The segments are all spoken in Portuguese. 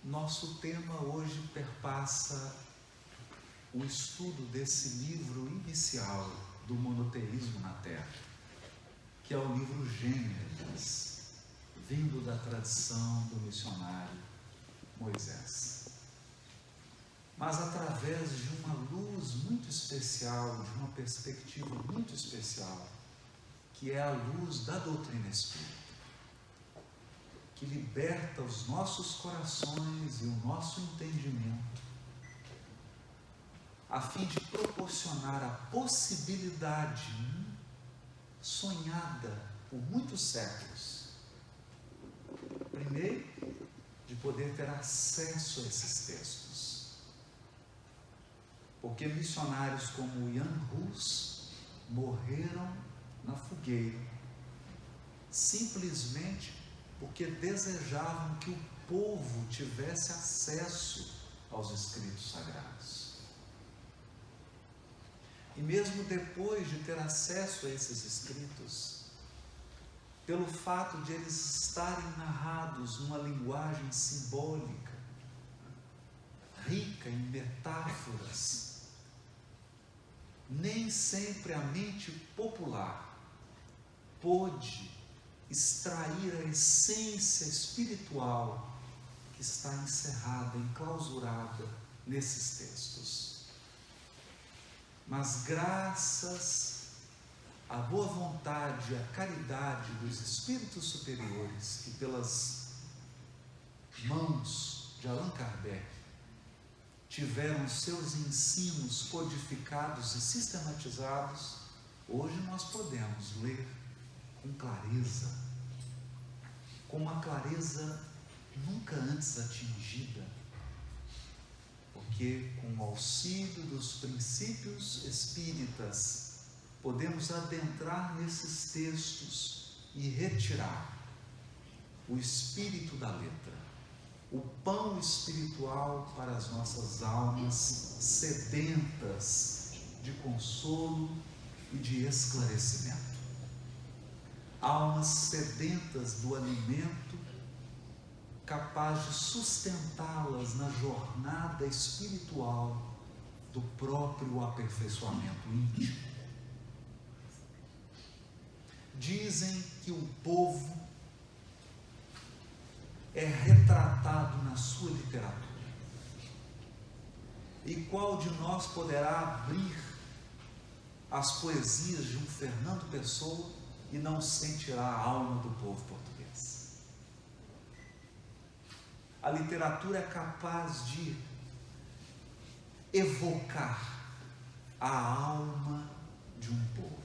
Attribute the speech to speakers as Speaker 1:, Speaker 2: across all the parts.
Speaker 1: Nosso tema hoje perpassa o estudo desse livro inicial do monoteísmo na Terra, que é o livro Gênesis, vindo da tradição do missionário Moisés. Mas através de uma luz muito especial, de uma perspectiva muito especial, que é a luz da doutrina espírita, que liberta os nossos corações e o nosso entendimento, a fim de proporcionar a possibilidade sonhada por muitos séculos, primeiro, de poder ter acesso a esses textos, porque missionários como Jan Hus morreram na fogueira, simplesmente porque desejavam que o povo tivesse acesso aos escritos sagrados. E mesmo depois de ter acesso a esses escritos, pelo fato de eles estarem narrados numa linguagem simbólica, rica em metáforas, nem sempre a mente popular pôde extrair a essência espiritual que está encerrada, enclausurada nesses textos. Mas graças à boa vontade e à caridade dos espíritos superiores, que pelas mãos de Allan Kardec tiveram seus ensinos codificados e sistematizados, hoje nós podemos ler com clareza, com uma clareza nunca antes atingida, porque com o auxílio dos princípios espíritas podemos adentrar nesses textos e retirar o espírito da letra, o pão espiritual para as nossas almas sedentas de consolo e de esclarecimento. Almas sedentas do alimento capaz de sustentá-las na jornada espiritual do próprio aperfeiçoamento íntimo. Dizem que o povo é retratado na sua literatura. E qual de nós poderá abrir as poesias de um Fernando Pessoa e não sentirá a alma do povo português? A literatura é capaz de evocar a alma de um povo.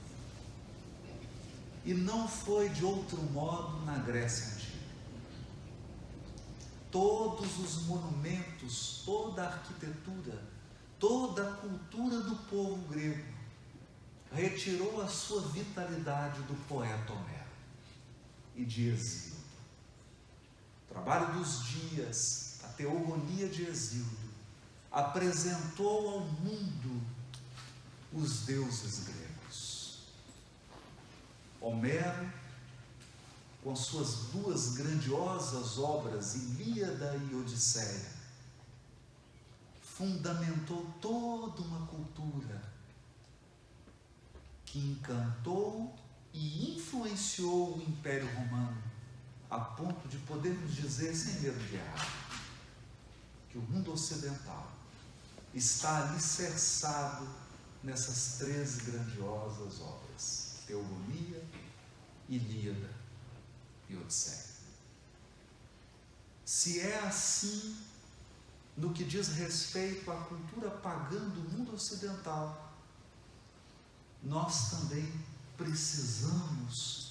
Speaker 1: E não foi de outro modo na Grécia Antiga. Todos os monumentos, toda a arquitetura, toda a cultura do povo grego retirou a sua vitalidade do poeta Homero e de Hesíodo. O trabalho dos dias, a teogonia de Hesíodo, apresentou ao mundo os deuses gregos. Homero, com suas duas grandiosas obras, Ilíada e Odisseia, fundamentou toda uma cultura que encantou e influenciou o Império Romano, a ponto de podermos dizer, sem medo de errar, que o mundo ocidental está alicerçado nessas três grandiosas obras: Teogonia, Ilíada e Odisseia. Se é assim no que diz respeito à cultura pagã do mundo ocidental, nós também precisamos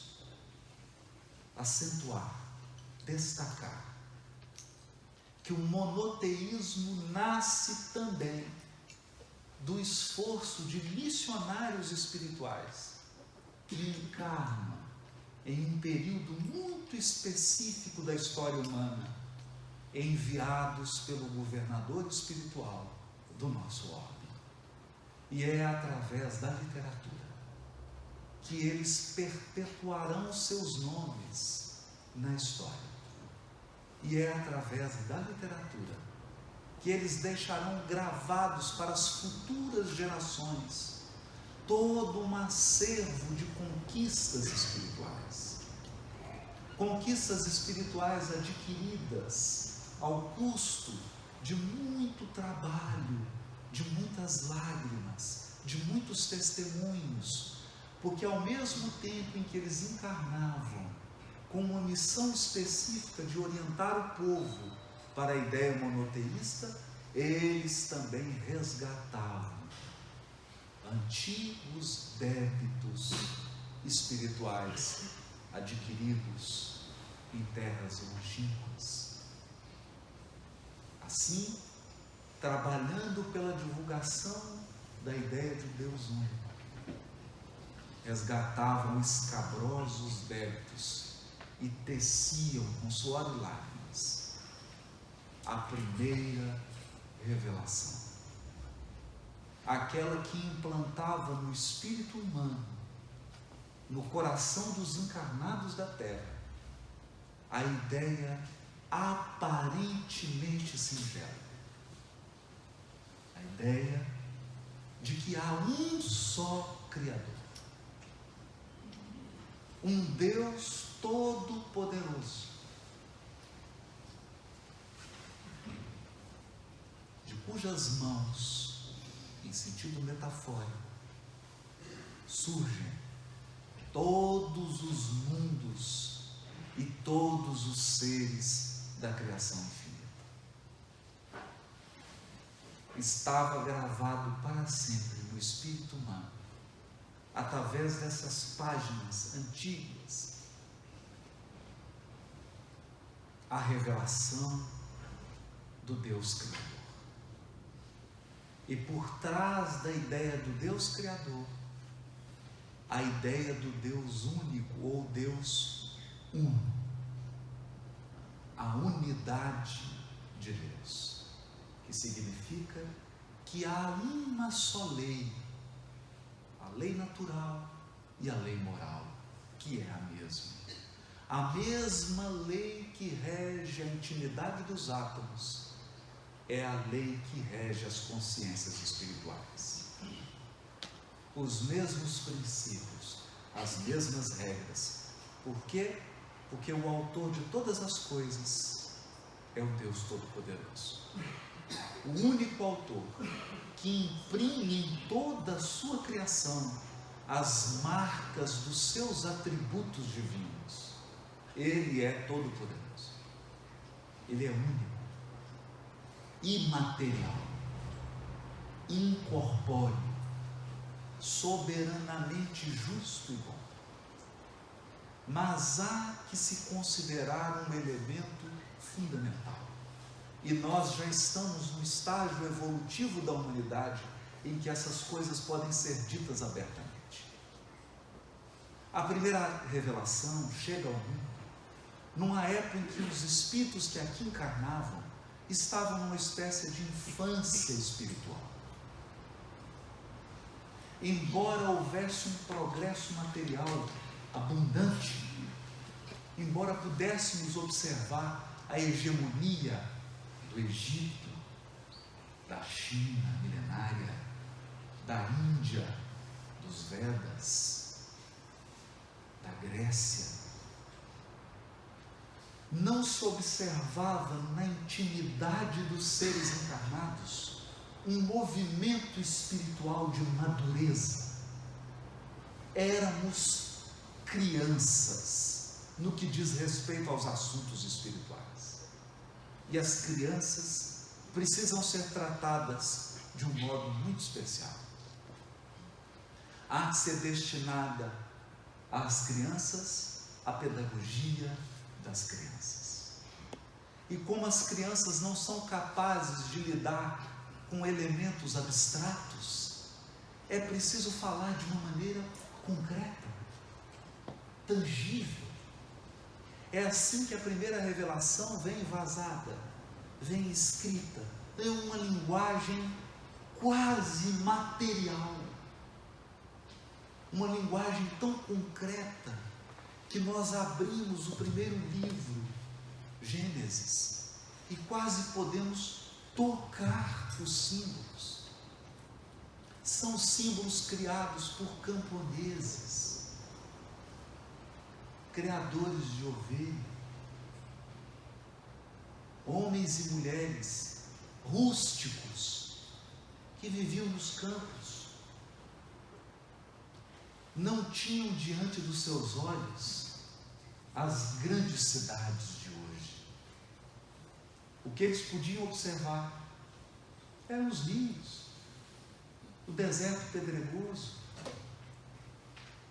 Speaker 1: acentuar, destacar, que o monoteísmo nasce também do esforço de missionários espirituais que encarnam em um período muito específico da história humana, enviados pelo governador espiritual do nosso orbe. E é através da literatura que eles perpetuarão seus nomes na história. E é através da literatura que eles deixarão gravados para as futuras gerações todo um acervo de conquistas espirituais. Conquistas espirituais adquiridas ao custo de muito trabalho, de muitas lágrimas, de muitos testemunhos, porque ao mesmo tempo em que eles encarnavam com uma missão específica de orientar o povo para a ideia monoteísta, eles também resgatavam antigos débitos espirituais adquiridos em terras longínquas. Assim, trabalhando pela divulgação da ideia de Deus único, resgatavam escabrosos débitos e teciam com suor e lágrimas a primeira revelação, aquela que implantava no espírito humano, no coração dos encarnados da terra, a ideia aparentemente singela, a ideia de que há um só Criador, um Deus todo-poderoso, de cujas mãos, em sentido metafórico, surgem todos os mundos e todos os seres da criação infinita. Estava gravado para sempre no espírito humano, através dessas páginas antigas, a revelação do Deus Criador. E por trás da ideia do Deus Criador, a ideia do Deus único ou Deus uno, a unidade de Deus, que significa que há uma só lei, a lei natural e a lei moral, que é a mesma lei que rege a intimidade dos átomos, é a lei que rege as consciências espirituais. Os mesmos princípios, as mesmas regras. Por quê? Porque o autor de todas as coisas é o Deus Todo-Poderoso. O único autor que imprime em toda a sua criação as marcas dos seus atributos divinos. Ele é todo-poderoso. Ele é único, imaterial, incorpóreo, soberanamente justo e bom. Mas há que se considerar um elemento fundamental. E nós já estamos no estágio evolutivo da humanidade em que essas coisas podem ser ditas abertamente. A primeira revelação chega ao mundo numa época em que os espíritos que aqui encarnavam estavam numa espécie de infância espiritual. Embora houvesse um progresso material abundante, embora pudéssemos observar a hegemonia do Egito, da China milenária, da Índia, dos Vedas, da Grécia, não se observava na intimidade dos seres encarnados um movimento espiritual de madureza. Éramos crianças no que diz respeito aos assuntos espirituais. E as crianças precisam ser tratadas de um modo muito especial. Há que ser destinada às crianças a pedagogia das crianças. E como as crianças não são capazes de lidar com elementos abstratos, é preciso falar de uma maneira concreta, tangível. É assim que a primeira revelação vem vazada, vem escrita, em uma linguagem quase material, uma linguagem tão concreta que nós abrimos o primeiro livro, Gênesis, vezes, e quase podemos tocar os símbolos. São símbolos criados por camponeses, criadores de ovelha, homens e mulheres rústicos que viviam nos campos. Não tinham diante dos seus olhos as grandes cidades de hoje. O que eles podiam observar eram os rios, o deserto pedregoso,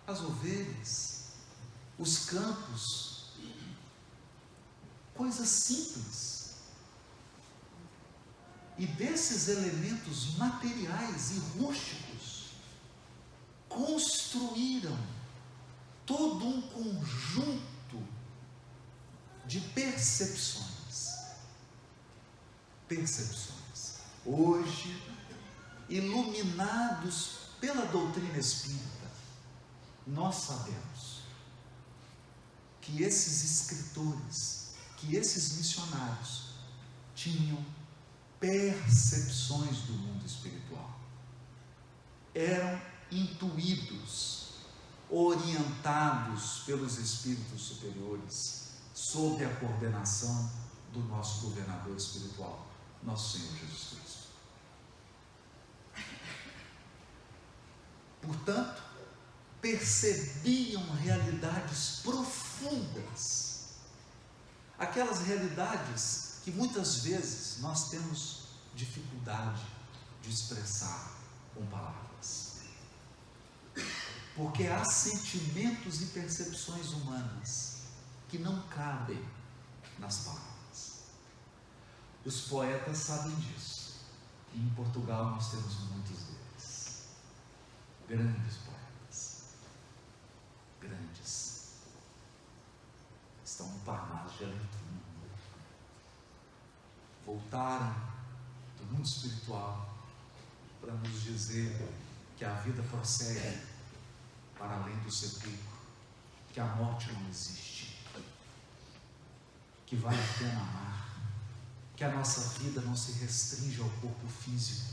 Speaker 1: as ovelhas, os campos, coisas simples. E desses elementos materiais e rústicos, construíram todo um conjunto de percepções. Hoje, iluminados pela doutrina espírita, nós sabemos que esses escritores, que esses missionários tinham percepções do mundo espiritual, eram intuídos, orientados pelos espíritos superiores, sob a coordenação do nosso governador espiritual, nosso Senhor Jesus Cristo. Portanto, percebiam realidades profundas, aquelas realidades que muitas vezes nós temos dificuldade de expressar com palavras, porque há sentimentos e percepções humanas que não cabem nas palavras. Os poetas sabem disso, e em Portugal nós temos muitos deles, grandes poetas, grandes, estão no Parnaso de Alentum, voltaram do mundo espiritual para nos dizer que a vida prossegue para além do sepulcro, que a morte não existe, que vale a pena amar, que a nossa vida não se restringe ao corpo físico,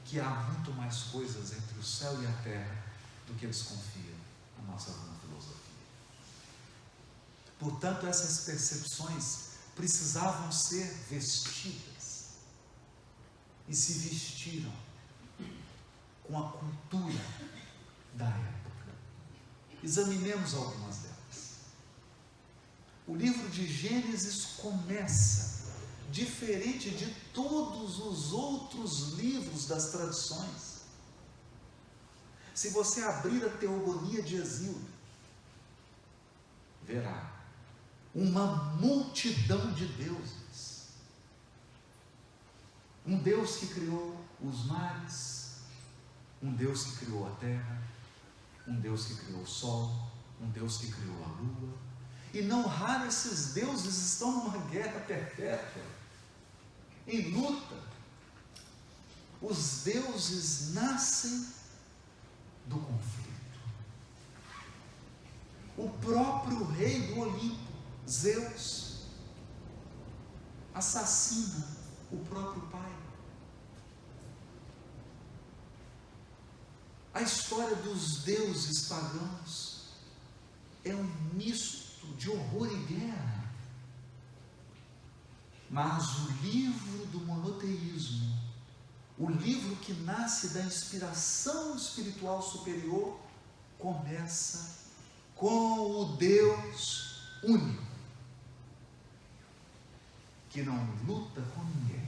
Speaker 1: que há muito mais coisas entre o céu e a terra do que eles confiam na nossa vã filosofia. Portanto, essas percepções precisavam ser vestidas, e se vestiram com a cultura da época. Examinemos algumas delas. O livro de Gênesis começa diferente de todos os outros livros das tradições. Se você abrir a Teogonia de Hesíodo, verá uma multidão de deuses. Um Deus que criou os mares, um Deus que criou a terra, um Deus que criou o sol, um Deus que criou a lua. E não raro esses deuses estão numa guerra perpétua, em luta. Os deuses nascem do conflito. O próprio rei do Olimpo, Zeus, assassina o próprio pai. A história dos deuses pagãos é um misto de horror e guerra. Mas o livro do monoteísmo, o livro que nasce da inspiração espiritual superior, começa com o Deus único, que não luta com ninguém,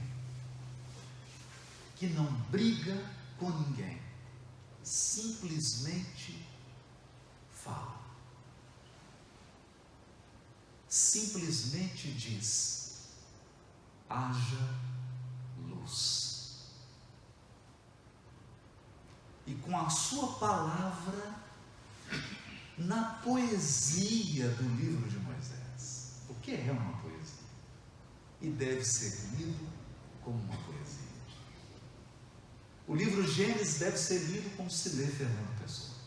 Speaker 1: que não briga com ninguém, simplesmente fala. Simplesmente diz: haja luz. E com a sua palavra, na poesia do livro de Moisés, o que é uma poesia? E deve ser lido como uma poesia. O livro Gênesis deve ser lido como se lê Fernando Pessoa,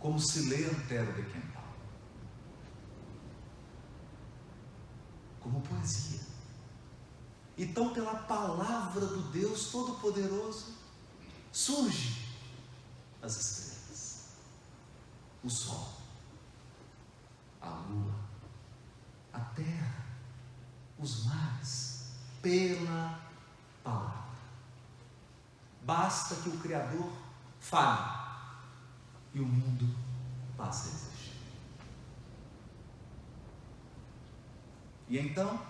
Speaker 1: como se lê Antero de Quental. poesia. Então, pela palavra do Deus Todo-Poderoso, surgem as estrelas, o sol, a lua, a terra, os mares, pela palavra. Basta que o Criador fale e o mundo passa a existir. E então,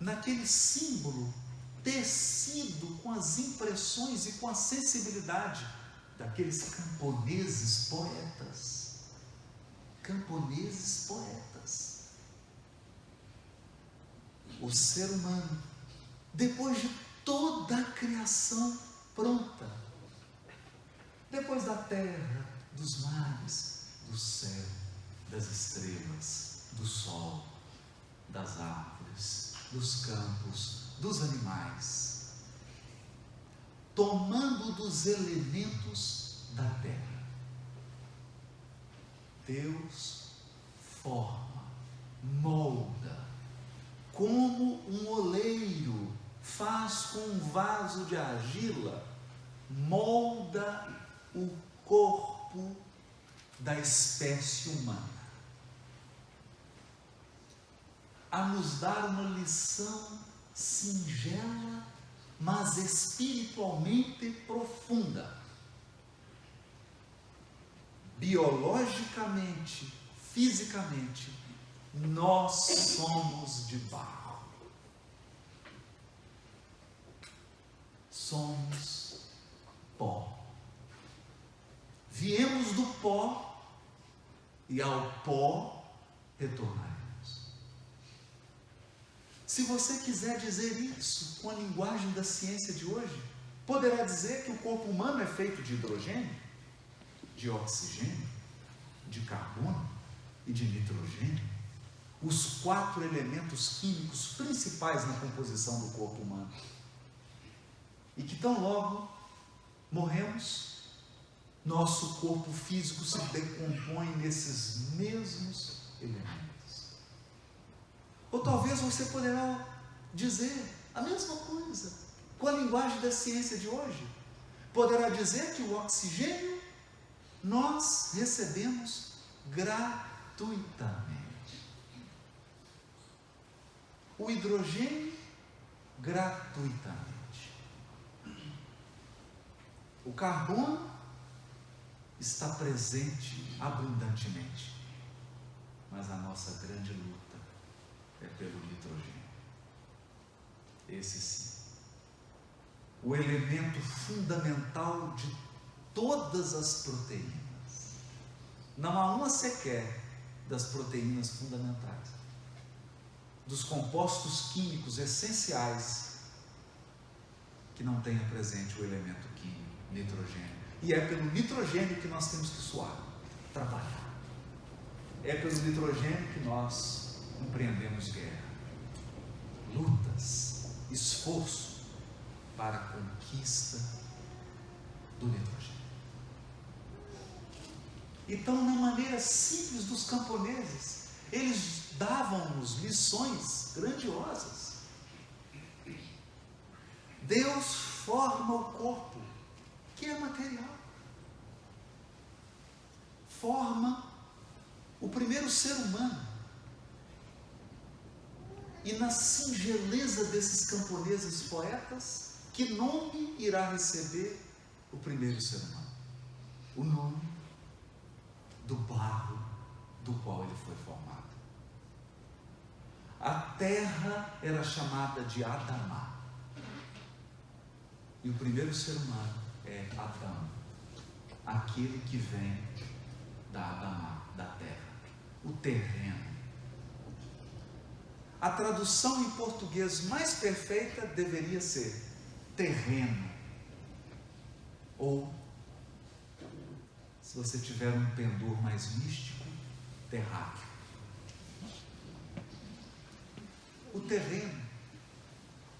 Speaker 1: naquele símbolo tecido com as impressões e com a sensibilidade daqueles camponeses poetas, o ser humano, depois de toda a criação pronta, depois da terra, dos mares, do céu, das estrelas, do sol, das árvores, dos campos, dos animais, tomando dos elementos da terra, Deus forma, molda, como um oleiro faz com um vaso de argila, molda o corpo da espécie humana, a nos dar uma lição singela, mas espiritualmente profunda. Biologicamente, fisicamente, nós somos de barro. Somos pó. Viemos do pó e ao pó retornaremos. Se você quiser dizer isso com a linguagem da ciência de hoje, poderá dizer que o corpo humano é feito de hidrogênio, de oxigênio, de carbono e de nitrogênio, os 4 elementos químicos principais na composição do corpo humano. E que tão logo morremos, nosso corpo físico se decompõe nesses mesmos elementos. Ou talvez você poderá dizer a mesma coisa com a linguagem da ciência de hoje. Poderá dizer que o oxigênio nós recebemos gratuitamente. O hidrogênio, gratuitamente. O carbono está presente abundantemente. Mas a nossa grande luta é pelo nitrogênio. Esse sim. O elemento fundamental de todas as proteínas. Não há uma sequer das proteínas fundamentais, dos compostos químicos essenciais, que não tenha presente o elemento químico, nitrogênio. E é pelo nitrogênio que nós temos que suar, trabalhar. É pelo nitrogênio que nós empreendemos guerra, lutas, esforço para a conquista do nitrogênio. Então, na maneira simples dos camponeses, eles davam-nos lições grandiosas. Deus forma o corpo, que é material. Forma o primeiro ser humano. E na singeleza desses camponeses poetas, que nome irá receber o primeiro ser humano? O nome do barro do qual ele foi formado. A terra era chamada de Adamá. E o primeiro ser humano é Adão, aquele que vem da Adamá, da terra, o terreno. A tradução em português mais perfeita deveria ser terreno. Ou, se você tiver um pendor mais místico, terráqueo. O terreno,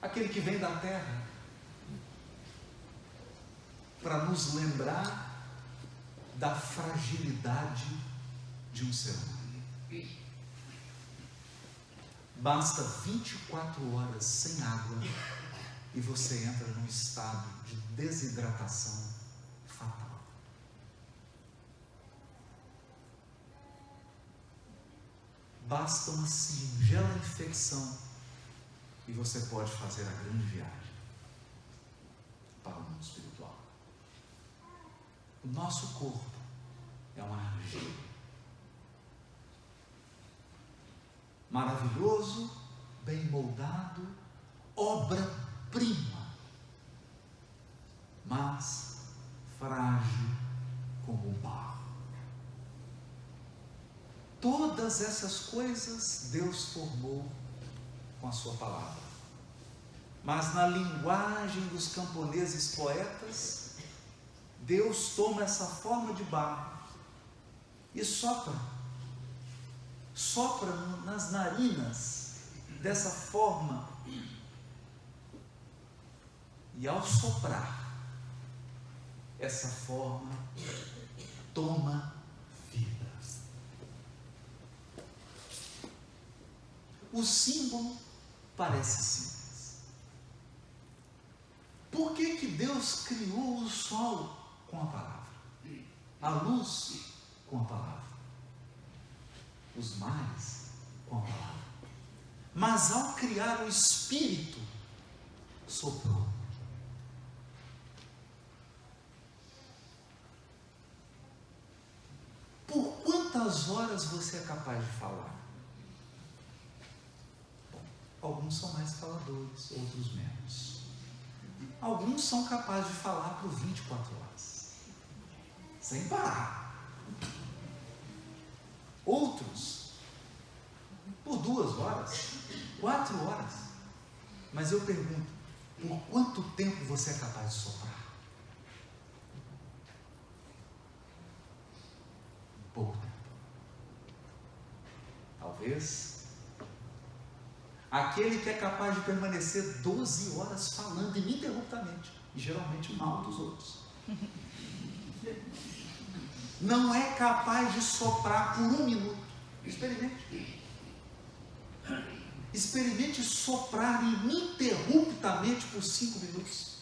Speaker 1: aquele que vem da terra, para nos lembrar da fragilidade de um ser humano. Basta 24 horas sem água e você entra num estado de desidratação fatal. Basta uma singela infecção e você pode fazer a grande viagem para o mundo espiritual. O nosso corpo é uma argila. Maravilhoso, bem moldado, obra-prima, mas frágil como o barro. Todas essas coisas Deus formou com a sua palavra. Mas na linguagem dos camponeses poetas, Deus toma essa forma de barro e sopra nas narinas dessa forma, e ao soprar, essa forma toma vida. O símbolo parece simples. Por que Deus criou o sol com a palavra, a luz com a palavra, os mares com a palavra? Mas ao criar o Espírito, soprou. Por quantas horas você é capaz de falar? Bom, alguns são mais faladores, outros menos. Alguns são capazes de falar por 24 horas, sem parar. Outros, por 2 horas, 4 horas. Mas eu pergunto, por quanto tempo você é capaz de soprar? Pouco tempo. Talvez aquele que é capaz de permanecer 12 horas falando ininterruptamente, e geralmente mal dos outros, não é capaz de soprar por 1 minuto. Experimente. Experimente soprar ininterruptamente por 5 minutos.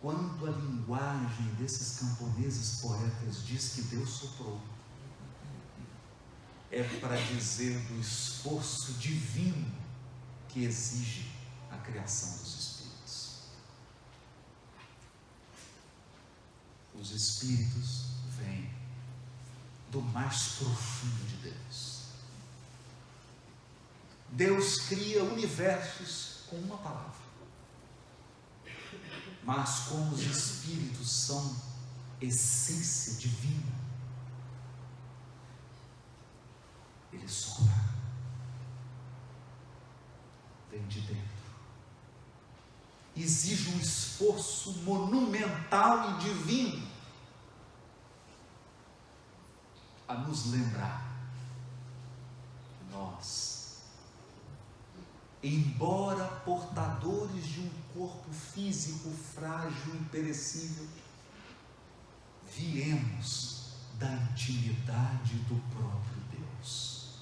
Speaker 1: Quando a linguagem desses camponeses poetas diz que Deus soprou, é para dizer do esforço divino que exige a criação dos espíritos. Os espíritos vêm do mais profundo de Deus. Deus cria universos com uma palavra. Mas como os espíritos são essência divina, ele sopra, vem de dentro, exige um esforço monumental e divino a nos lembrar que nós, embora portadores de um corpo físico frágil e perecível, viemos da intimidade do próprio Deus.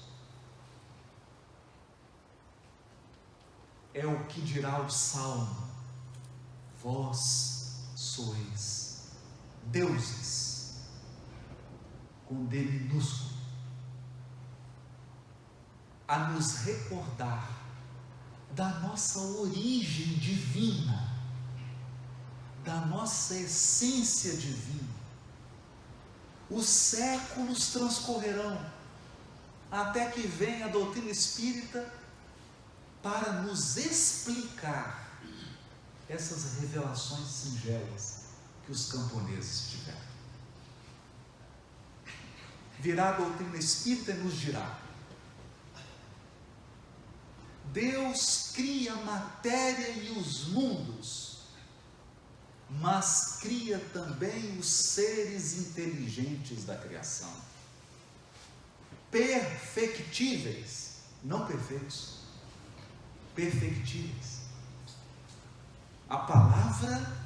Speaker 1: É o que dirá o Salmo: vós sois deuses, com D minúsculo, a nos recordar da nossa origem divina, da nossa essência divina. Os séculos transcorrerão até que venha a doutrina espírita para nos explicar essas revelações singelas que os camponeses tiveram. Virá a doutrina espírita e nos dirá: Deus cria a matéria e os mundos, mas cria também os seres inteligentes da criação, perfectíveis, não perfeitos, perfectíveis. A palavra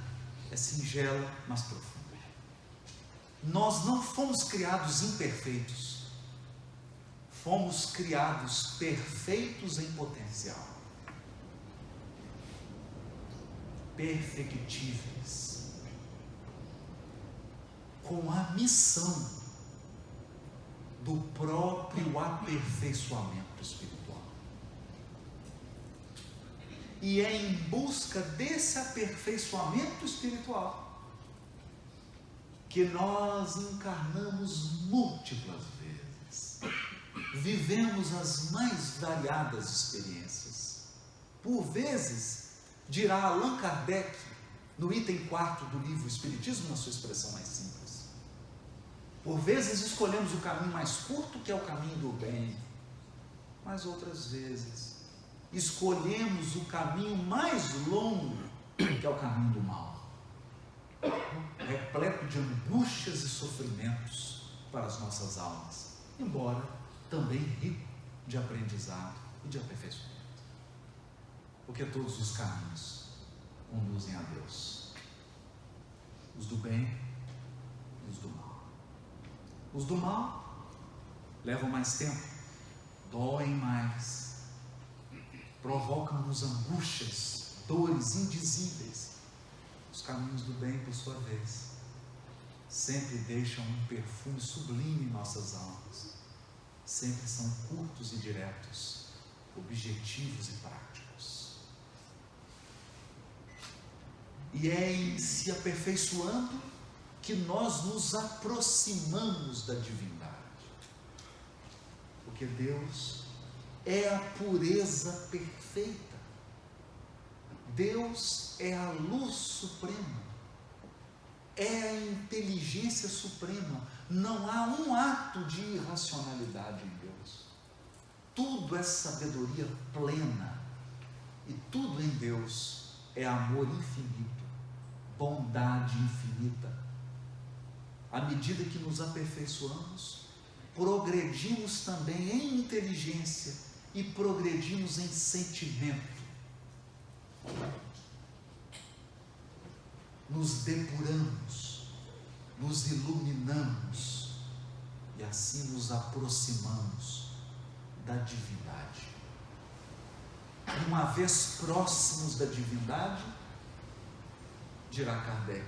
Speaker 1: é singela, mas profunda. Nós não fomos criados imperfeitos, fomos criados perfeitos em potencial, perfectíveis, com a missão do próprio aperfeiçoamento espiritual. E é em busca desse aperfeiçoamento espiritual que nós encarnamos múltiplas vezes, vivemos as mais variadas experiências. Por vezes, dirá Allan Kardec, no item 4 do livro Espiritismo, na sua expressão mais simples, por vezes escolhemos o caminho mais curto, que é o caminho do bem, mas outras vezes escolhemos o caminho mais longo, que é o caminho do mal, repleto de angústias e sofrimentos para as nossas almas, embora também rico de aprendizado e de aperfeiçoamento, porque todos os caminhos conduzem a Deus, os do bem e os do mal. Os do mal levam mais tempo, doem mais, provocam-nos angústias, dores indizíveis. Os caminhos do bem, por sua vez, sempre deixam um perfume sublime em nossas almas, sempre são curtos e diretos, objetivos e práticos. E é em se aperfeiçoando que nós nos aproximamos da divindade, porque Deus é a pureza perfeita, Deus é a luz suprema, é a inteligência suprema. Não há um ato de irracionalidade em Deus, tudo é sabedoria plena, e tudo em Deus é amor infinito, bondade infinita. À medida que nos aperfeiçoamos, progredimos também em inteligência e progredimos em sentimento. Nos depuramos, nos iluminamos e assim nos aproximamos da divindade. E uma vez próximos da divindade, dirá Kardec,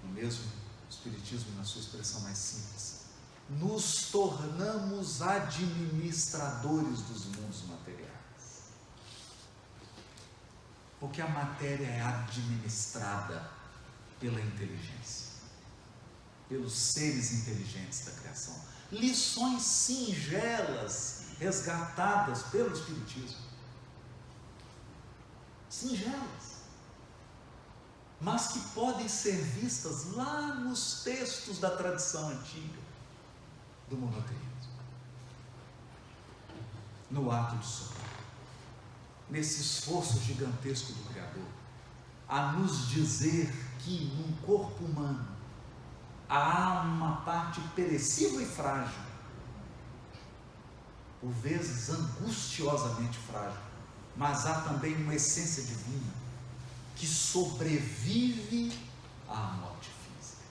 Speaker 1: no mesmo Espiritismo, na sua expressão mais simples, nos tornamos administradores dos mundos materiais. Porque a matéria é administrada pela inteligência, pelos seres inteligentes da criação. Lições singelas resgatadas pelo Espiritismo. Singelas, mas que podem ser vistas lá nos textos da tradição antiga do monoteísmo. No ato de soprar, nesse esforço gigantesco do Criador, a nos dizer que num corpo humano há uma parte perecível e frágil, por vezes angustiosamente frágil, mas há também uma essência divina que sobrevive à morte física.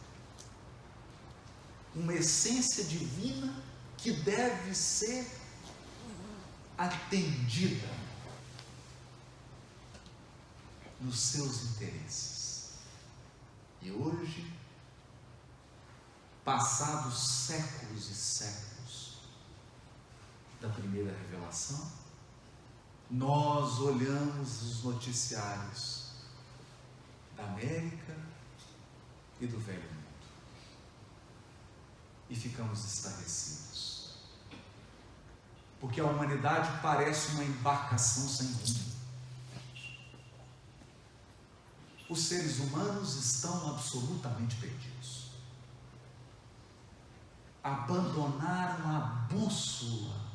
Speaker 1: Uma essência divina que deve ser atendida nos seus interesses. E hoje, passados séculos e séculos da primeira revelação, nós olhamos os noticiários da América e do Velho Mundo e ficamos estarrecidos, porque a humanidade parece uma embarcação sem rumo. Os seres humanos estão absolutamente perdidos, abandonaram a bússola,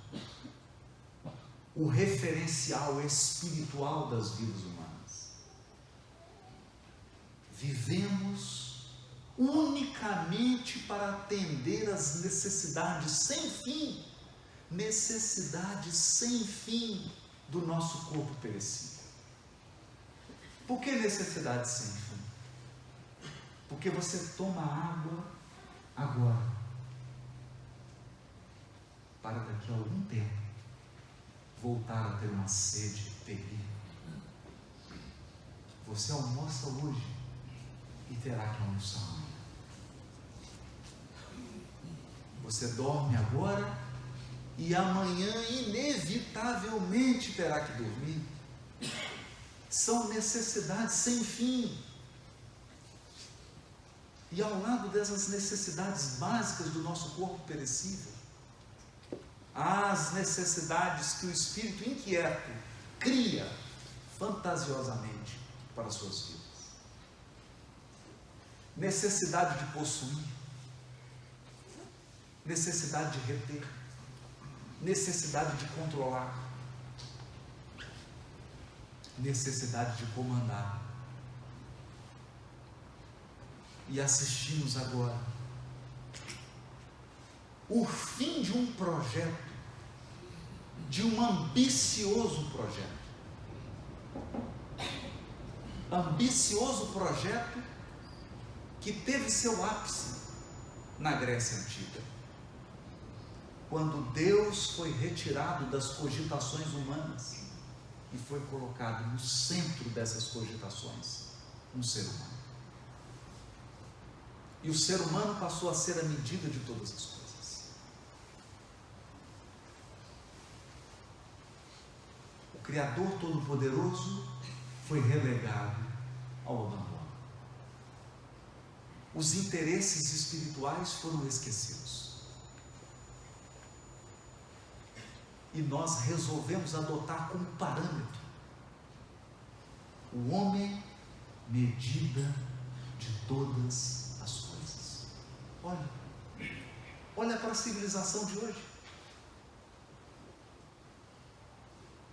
Speaker 1: o referencial espiritual das vidas humanas. Vivemos unicamente para atender às necessidades sem fim do nosso corpo perecível. Por que necessidade sem fim? Porque você toma água agora, para daqui a algum tempo voltar a ter uma sede terrível. Você almoça hoje e terá que almoçar amanhã. Você dorme agora e amanhã inevitavelmente terá que dormir. São necessidades sem fim. E ao lado dessas necessidades básicas do nosso corpo perecível, há as necessidades que o espírito inquieto cria fantasiosamente para as suas vidas. Necessidade de possuir, necessidade de reter, necessidade de controlar, necessidade de comandar. E assistimos agora o fim de um projeto, de um ambicioso projeto. Ambicioso projeto que teve seu ápice na Grécia Antiga, quando Deus foi retirado das cogitações humanas e foi colocado no centro dessas cogitações um ser humano. E o ser humano passou a ser a medida de todas as coisas. O Criador Todo-Poderoso foi relegado ao abandono. Os interesses espirituais foram esquecidos. E nós resolvemos adotar como parâmetro o homem, medida de todas as coisas. Olha para a civilização de hoje.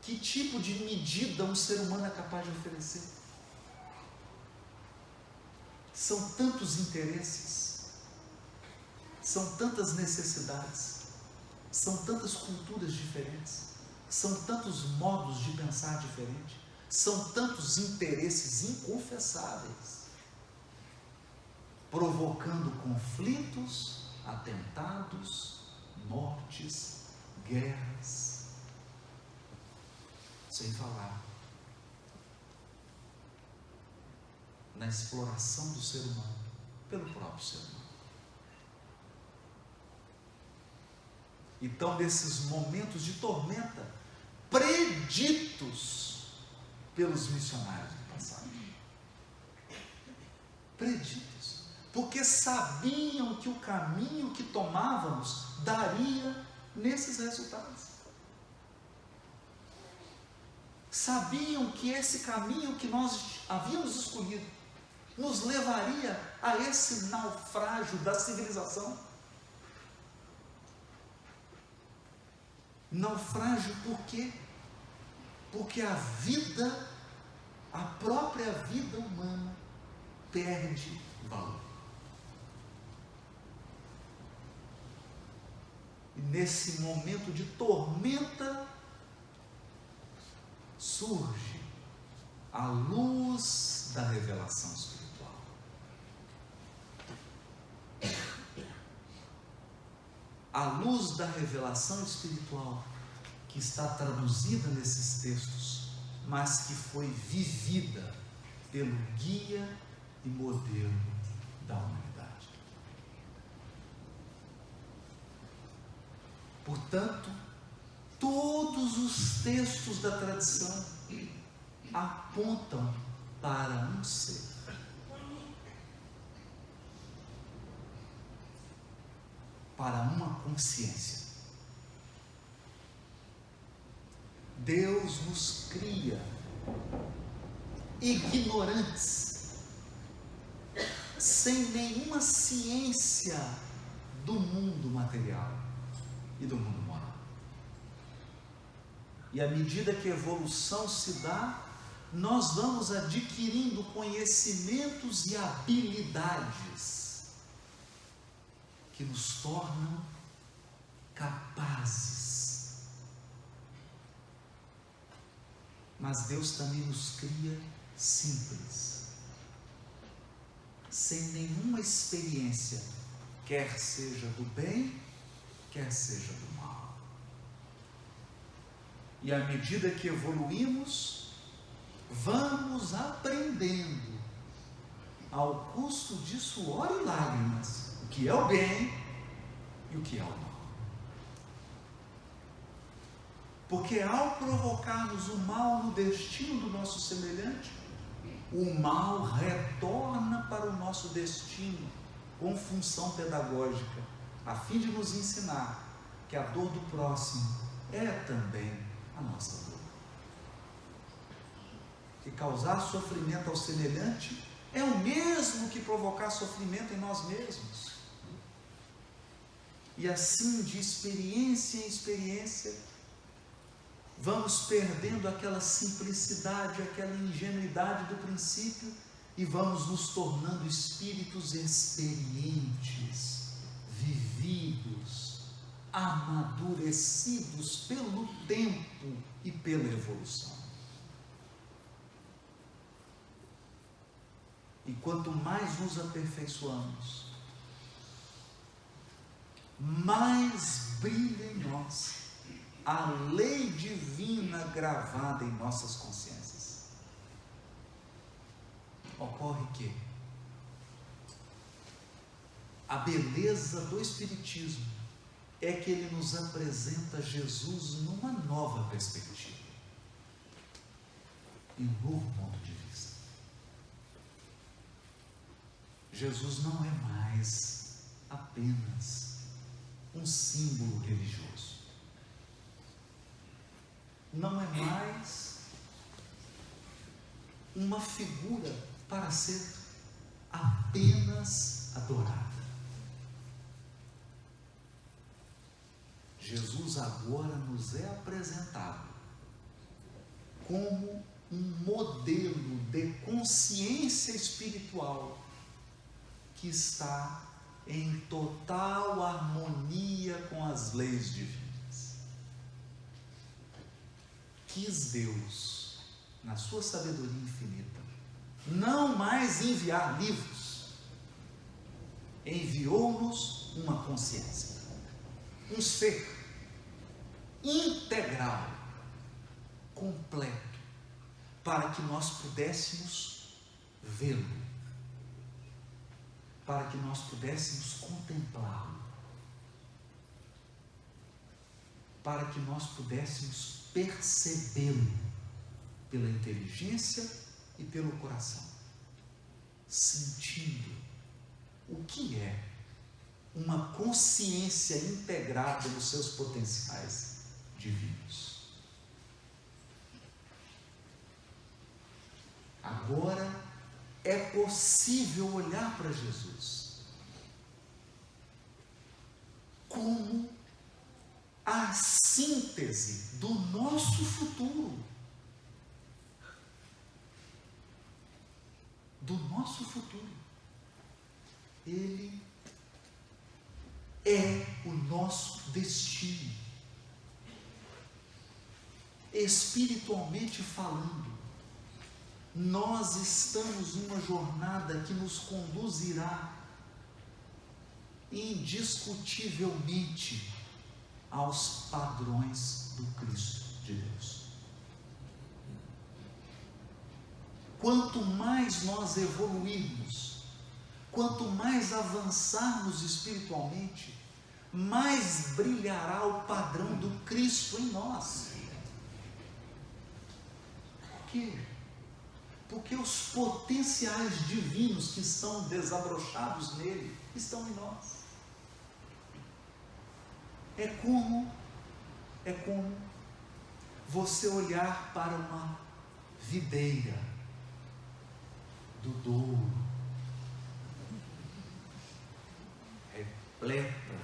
Speaker 1: Que tipo de medida um ser humano é capaz de oferecer? São tantos interesses, são tantas necessidades, são tantas culturas diferentes, são tantos modos de pensar diferentes, são tantos interesses inconfessáveis, provocando conflitos, atentados, mortes, guerras, sem falar na exploração do ser humano pelo próprio ser humano. Então, nesses momentos de tormenta, preditos pelos missionários do passado, preditos, porque sabiam que o caminho que tomávamos daria nesses resultados. Sabiam que esse caminho que nós havíamos escolhido nos levaria a esse naufrágio da civilização. Naufrágio por quê? Porque a vida, a própria vida humana, perde valor. E nesse momento de tormenta, surge a luz da revelação espiritual. A luz da revelação espiritual que está traduzida nesses textos, mas que foi vivida pelo guia e modelo da humanidade. Portanto, todos os textos da tradição apontam para um ser. Para uma consciência. Deus nos cria ignorantes, sem nenhuma ciência do mundo material e do mundo moral. E à medida que a evolução se dá, nós vamos adquirindo conhecimentos e habilidades que nos tornam capazes. Mas Deus também nos cria simples, sem nenhuma experiência, quer seja do bem, quer seja do mal. E à medida que evoluímos, vamos aprendendo, ao custo de suor e lágrimas, o que é o bem e o que é o mal. Porque ao provocarmos o mal no destino do nosso semelhante, o mal retorna para o nosso destino com função pedagógica, a fim de nos ensinar que a dor do próximo é também a nossa dor. E causar sofrimento ao semelhante é o mesmo que provocar sofrimento em nós mesmos. E assim, de experiência em experiência, vamos perdendo aquela simplicidade, aquela ingenuidade do princípio e vamos nos tornando espíritos experientes, vividos, amadurecidos pelo tempo e pela evolução. E quanto mais nos aperfeiçoamos, mais brilha em nós a lei divina gravada em nossas consciências. Ocorre que a beleza do Espiritismo é que ele nos apresenta Jesus numa nova perspectiva, em um novo ponto de vista. Jesus não é mais apenas um símbolo religioso. Não é mais uma figura para ser apenas adorada. Jesus agora nos é apresentado como um modelo de consciência espiritual que está em total harmonia com as leis divinas. Quis Deus, na sua sabedoria infinita, não mais enviar livros, enviou-nos uma consciência, um ser integral, completo, para que nós pudéssemos vê-lo, para que nós pudéssemos contemplá-lo, para que nós pudéssemos percebê-lo pela inteligência e pelo coração, sentindo o que é uma consciência integrada nos seus potenciais divinos. Agora é possível olhar para Jesus como a síntese do nosso futuro. Do nosso futuro. Ele é o nosso destino. Espiritualmente falando, nós estamos numa jornada que nos conduzirá indiscutivelmente aos padrões do Cristo de Deus. Quanto mais nós evoluirmos, quanto mais avançarmos espiritualmente, mais brilhará o padrão do Cristo em nós. Por quê? Porque os potenciais divinos que estão desabrochados nele estão em nós. É como você olhar para uma videira do Douro, repleta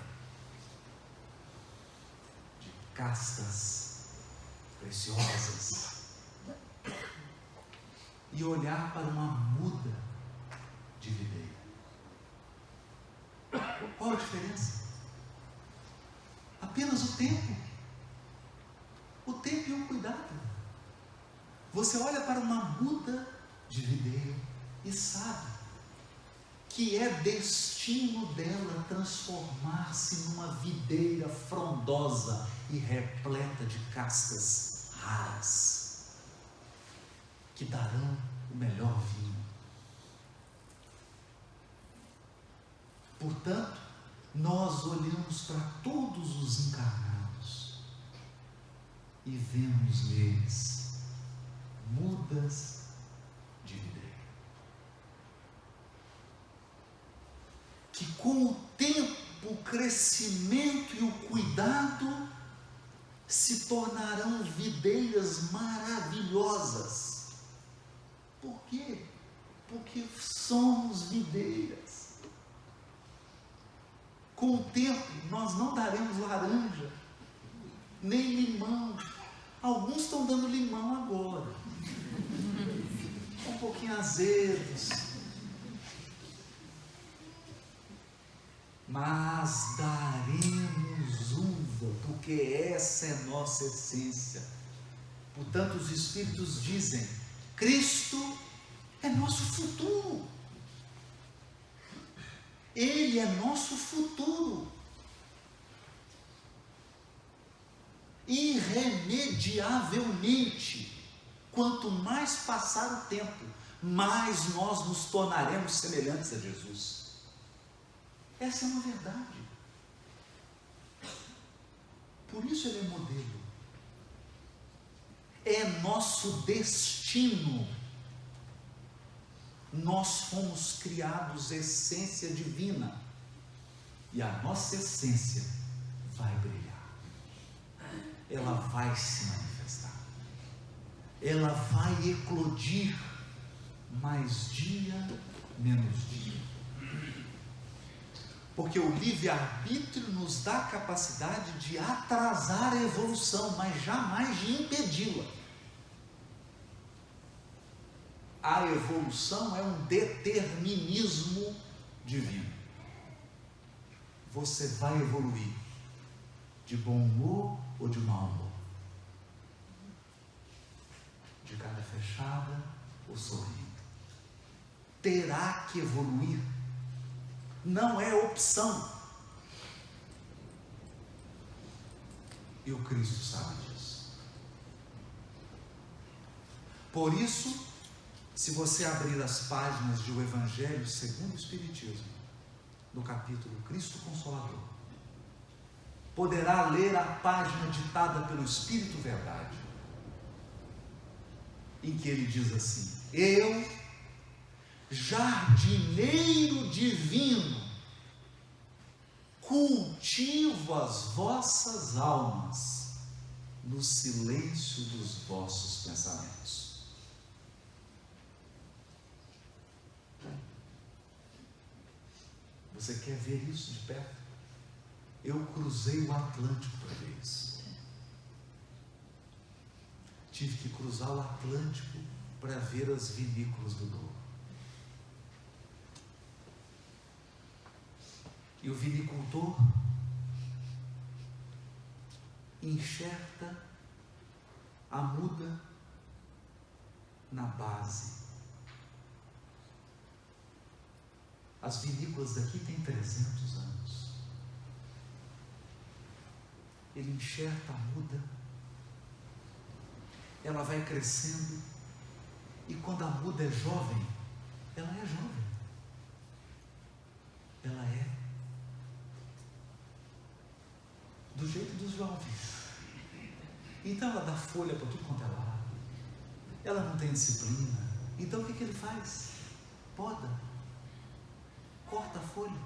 Speaker 1: de castas preciosas, e olhar para uma muda de videira. Qual a diferença? Apenas o tempo e o cuidado. Você olha para uma muda de videira e sabe que é destino dela transformar-se numa videira frondosa e repleta de castas raras, que darão o melhor vinho. Portanto, nós olhamos para todos os encarnados e vemos neles mudas de videira, que com o tempo, o crescimento e o cuidado se tornarão videiras maravilhosas. Por quê? Porque somos videiras. Com o tempo, nós não daremos laranja, nem limão. Alguns estão dando limão agora, um pouquinho azedos, mas daremos uva, porque essa é nossa essência. Portanto, os Espíritos dizem: Cristo é nosso futuro. Ele é nosso futuro. Irremediavelmente, quanto mais passar o tempo, mais nós nos tornaremos semelhantes a Jesus. Essa é uma verdade. Por isso ele é modelo. É nosso destino. Nós fomos criados essência divina, e a nossa essência vai brilhar, ela vai se manifestar, ela vai eclodir, mais dia, menos dia, porque o livre-arbítrio nos dá a capacidade de atrasar a evolução, mas jamais de impedi-la. A evolução é um determinismo divino. Você vai evoluir de bom humor ou de mau humor, de cara fechada ou sorrindo. Terá que evoluir, não é opção. E o Cristo sabe disso. Por isso, se você abrir as páginas do Evangelho segundo o Espiritismo, no capítulo Cristo Consolador, poderá ler a página ditada pelo Espírito Verdade, em que ele diz assim: eu, jardineiro divino, cultivo as vossas almas no silêncio dos vossos pensamentos. Você quer ver isso de perto? Eu cruzei o Atlântico uma vez. Tive que cruzar o Atlântico para ver as vinícolas do Douro. E o vinicultor enxerta a muda na base. As vinícolas daqui têm 300 anos. Ele enxerta a muda, ela vai crescendo, e quando a muda é jovem, ela é jovem. Ela é do jeito dos jovens. Então ela dá folha para tudo quanto é lado. Ela não tem disciplina. Então o que ele faz? Poda. Corta a folha,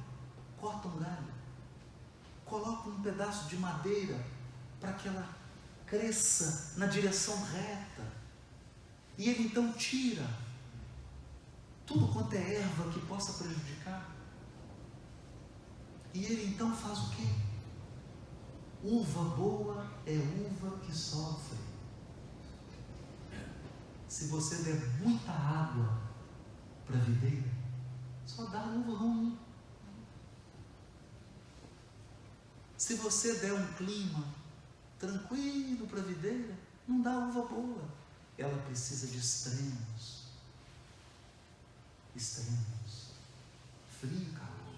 Speaker 1: corta um galho, coloca um pedaço de madeira para que ela cresça na direção reta. E ele então tira tudo quanto é erva que possa prejudicar. E ele então faz o quê? Uva boa é uva que sofre. Se você der muita água para a videira, só dá uva ruim. Se você der um clima tranquilo para a videira, não dá uva boa. Ela precisa de extremos. Frio e calor.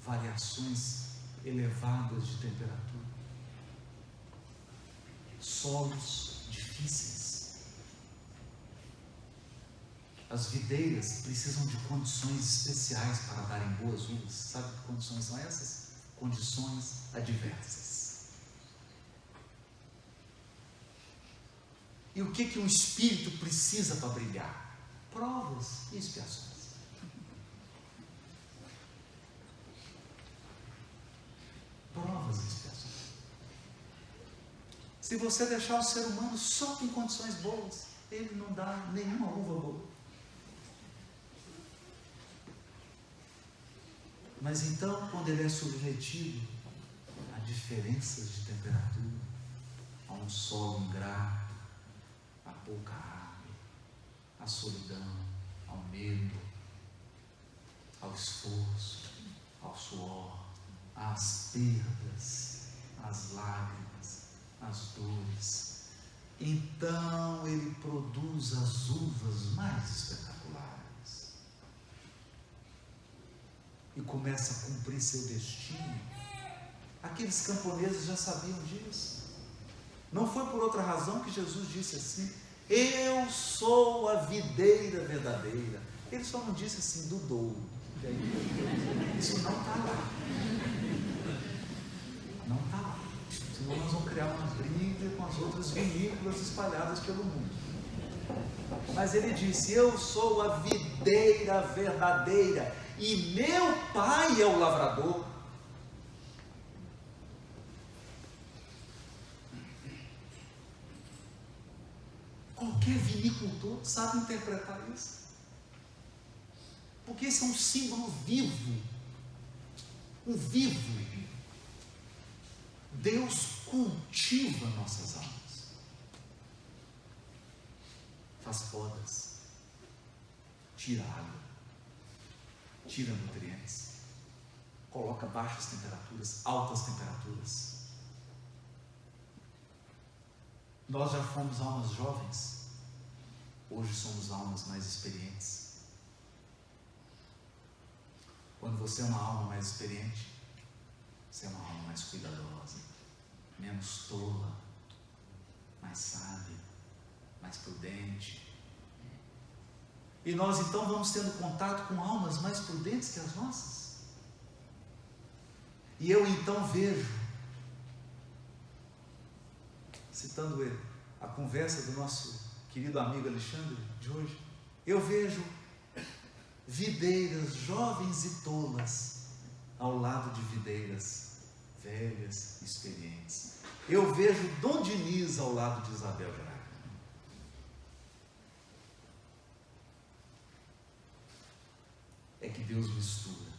Speaker 1: Variações elevadas de temperatura. Solos difíceis. As videiras precisam de condições especiais para darem boas uvas. Sabe que condições são essas? Condições adversas. E o que um espírito precisa para brilhar? Provas e expiações. Provas e expiações. Se você deixar o ser humano só com condições boas, ele não dá nenhuma uva boa. Mas então, quando ele é submetido a diferenças de temperatura, a um solo ingrato, a pouca água, à solidão, ao medo, ao esforço, ao suor, às perdas, às lágrimas, às dores, então ele produz as uvas mais espetaculares e começa a cumprir seu destino. Aqueles camponeses já sabiam disso. Não foi por outra razão que Jesus disse assim: eu sou a videira verdadeira. Ele só não disse assim do douro. Isso não está lá. Não está lá. Senão nós vamos criar uma briga com as outras vinícolas espalhadas pelo mundo. Mas ele disse: eu sou a videira verdadeira e meu pai é o lavrador. Qualquer vinicultor sabe interpretar isso. Porque esse é um símbolo vivo. Um vivo. Deus cultiva nossas almas. Faz podas. Tira água. Tira nutrientes. Coloca baixas temperaturas, altas temperaturas. Nós já fomos almas jovens. Hoje somos almas mais experientes. Quando você é uma alma mais experiente, você é uma alma mais cuidadosa, menos tola, mais sábia, mais prudente. E nós então vamos tendo contato com almas mais prudentes que as nossas. E eu então vejo, citando ele, a conversa do nosso querido amigo Alexandre de hoje, eu vejo videiras jovens e tolas ao lado de videiras velhas e experientes. Eu vejo Dom Diniz ao lado de Isabel Braga. É que Deus mistura.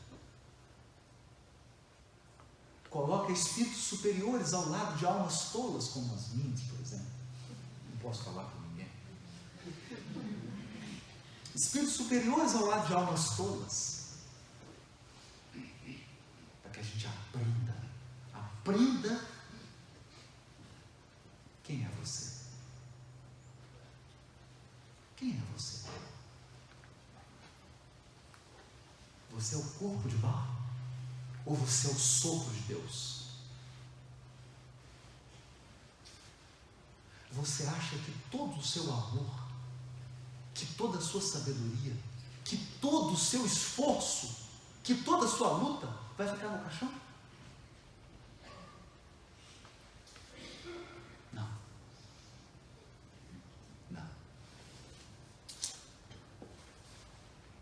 Speaker 1: Coloca espíritos superiores ao lado de almas tolas como as minhas, por exemplo. Não posso falar com ninguém. Espíritos superiores ao lado de almas tolas. Para que a gente aprenda quem é você. Quem é você? Você é o corpo de barro? Ou você é o sopro de Deus? Você acha que todo o seu amor, que toda a sua sabedoria, que todo o seu esforço, que toda a sua luta vai ficar no caixão? Não. Não.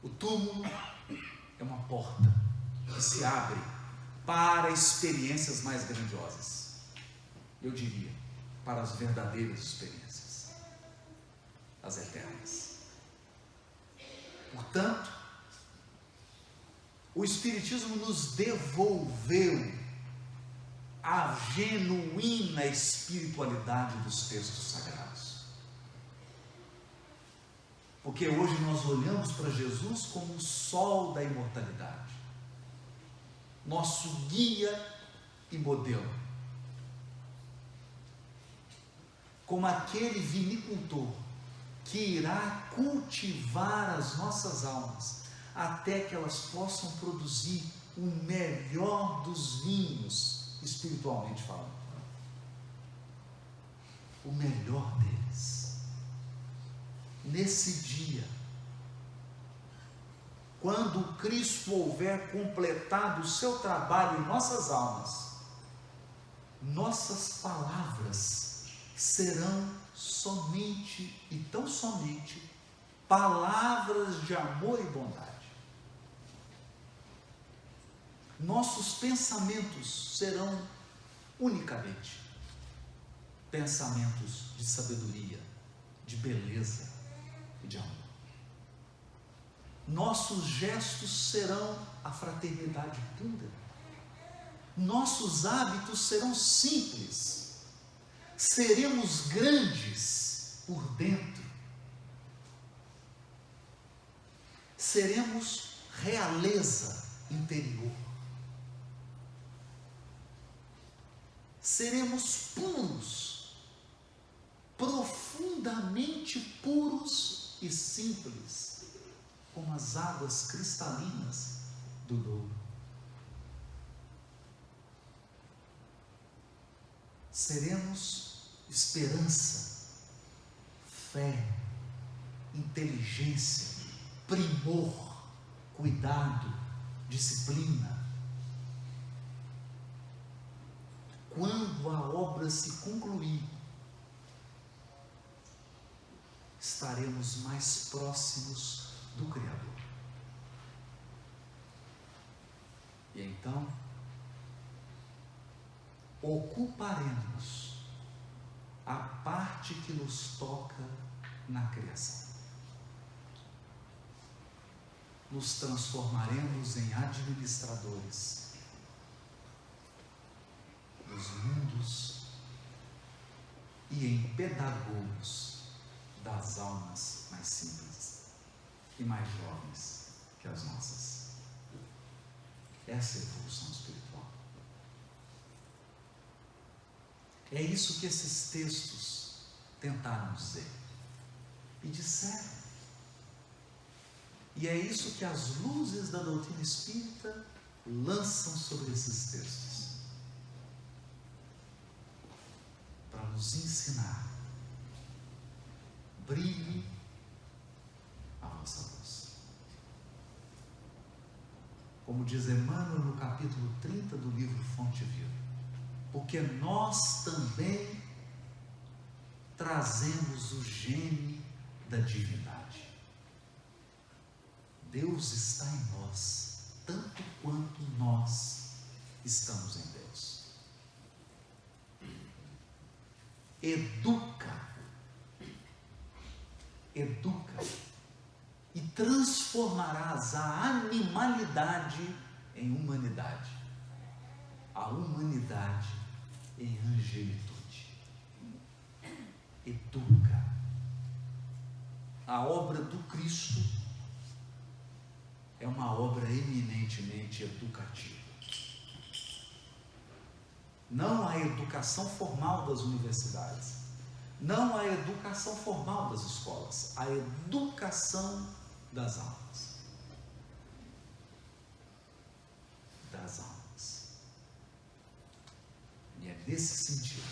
Speaker 1: O túmulo é uma porta que se abre para experiências mais grandiosas. Eu diria, para as verdadeiras experiências, as eternas. Portanto, o Espiritismo nos devolveu a genuína espiritualidade dos textos sagrados. Porque hoje nós olhamos para Jesus como o sol da imortalidade, nosso guia e modelo, como aquele vinicultor que irá cultivar as nossas almas até que elas possam produzir o melhor dos vinhos, espiritualmente falando. o melhor deles. Nesse dia, quando Cristo houver completado o seu trabalho em nossas almas, nossas palavras serão somente e tão somente palavras de amor e bondade. Nossos pensamentos serão unicamente pensamentos de sabedoria, de beleza e de amor. Nossos gestos serão a fraternidade pura. Nossos hábitos serão simples. Seremos grandes por dentro. Seremos realeza interior. Seremos puros, profundamente puros e simples, como as águas cristalinas do Douro. Seremos esperança, fé, inteligência, primor, cuidado, disciplina. Quando a obra se concluir, estaremos mais próximos do Criador. E então, ocuparemos a parte que nos toca na criação. Nos transformaremos em administradores dos mundos e em pedagogos das almas mais simples e mais jovens que as nossas. Essa é a evolução espiritual. É isso que esses textos tentaram dizer e disseram. E é isso que as luzes da doutrina espírita lançam sobre esses textos, para nos ensinar: brilhe a vossa luz. Como diz Emmanuel no capítulo 30 do livro Fonte Viva, porque nós também trazemos o gene da divindade. Deus está em nós, tanto quanto nós estamos em Deus. Educa e transformarás a animalidade em humanidade, a humanidade em angelitude. Educa. A obra do Cristo é uma obra eminentemente educativa. Não a educação formal das universidades, não a educação formal das escolas, a educação das almas. Das almas. E é nesse sentido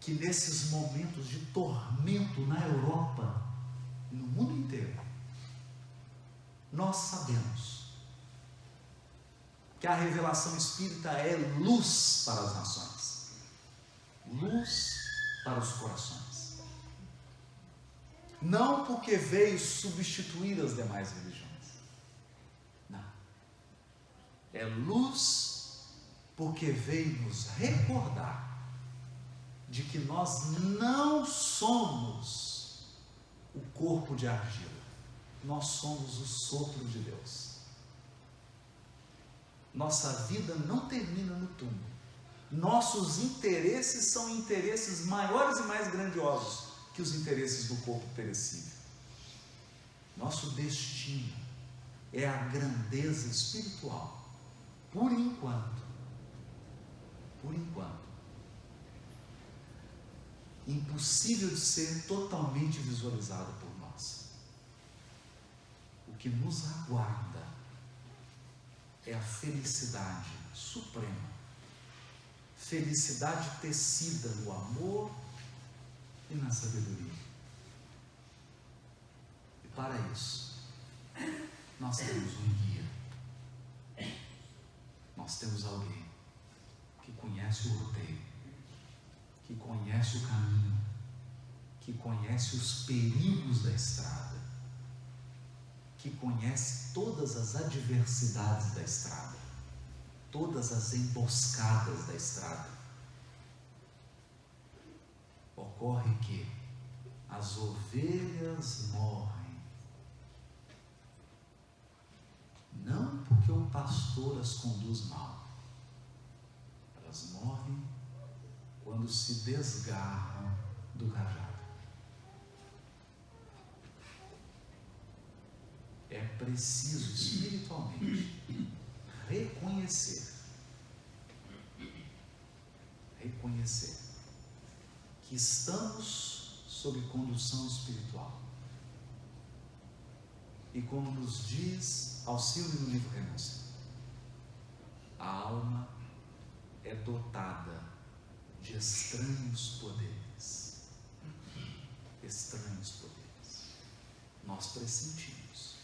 Speaker 1: que nesses momentos de tormento na Europa e no mundo inteiro, nós sabemos que a revelação espírita é luz para as nações, luz para os corações. Não porque veio substituir as demais religiões, não. É luz porque veio nos recordar de que nós não somos o corpo de argila, nós somos o sopro de Deus. Nossa vida não termina no túmulo. Nossos interesses são interesses maiores e mais grandiosos que os interesses do corpo perecível. Nosso destino é a grandeza espiritual, por enquanto, impossível de ser totalmente visualizada por nós. O que nos aguarda é a felicidade suprema, felicidade tecida no amor e na sabedoria. E para isso, nós temos um guia. Nós temos alguém que conhece o roteiro, que conhece o caminho, que conhece os perigos da estrada, que conhece todas as adversidades da estrada, todas as emboscadas da estrada. Ocorre que as ovelhas morrem, não porque o pastor as conduz mal, elas morrem quando se desgarram do cajado. É preciso espiritualmente reconhecer que estamos sob condução espiritual. E como nos diz Alcílio no livro Renúncia, a alma é dotada de estranhos poderes. Estranhos poderes. Nós pressentimos.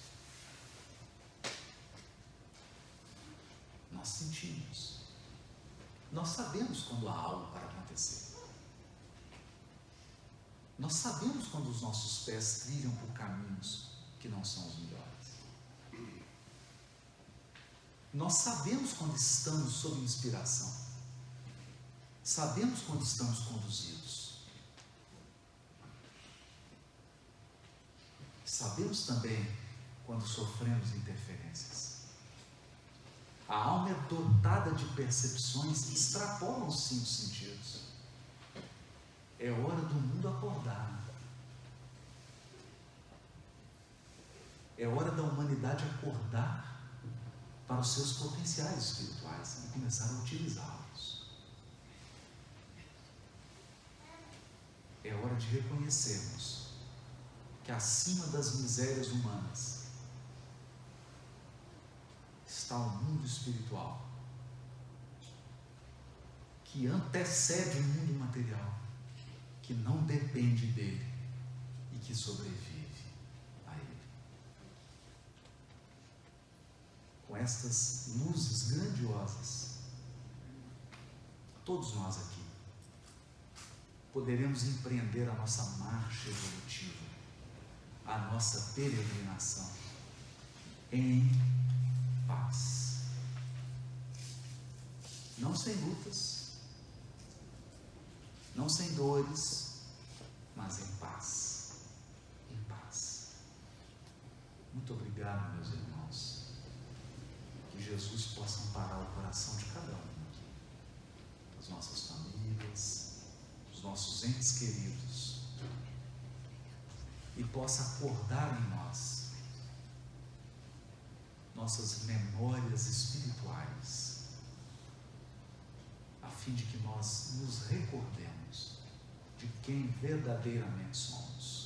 Speaker 1: Nós sentimos. Nós sabemos quando há algo para acontecer. Nós sabemos quando os nossos pés trilham por caminhos que não são os melhores. Nós sabemos quando estamos sob inspiração. Sabemos quando estamos conduzidos. Sabemos também quando sofremos interferências. A alma é dotada de percepções que extrapolam os 5 sentidos. É hora do mundo acordar. É hora da humanidade acordar para os seus potenciais espirituais e começar a utilizá-los. É hora de reconhecermos que acima das misérias humanas está o mundo espiritual, que antecede o mundo material, que não depende dele e que sobrevive a ele. Com estas luzes grandiosas, todos nós aqui poderemos empreender a nossa marcha evolutiva, a nossa peregrinação em paz. Não sem lutas, não sem dores, mas em paz. Em paz. Muito obrigado, meus irmãos. Que Jesus possa amparar o coração de cada um aqui, das nossas famílias, dos nossos entes queridos, e possa acordar em nós nossas memórias espirituais, a fim de que nós nos recordemos de quem verdadeiramente somos.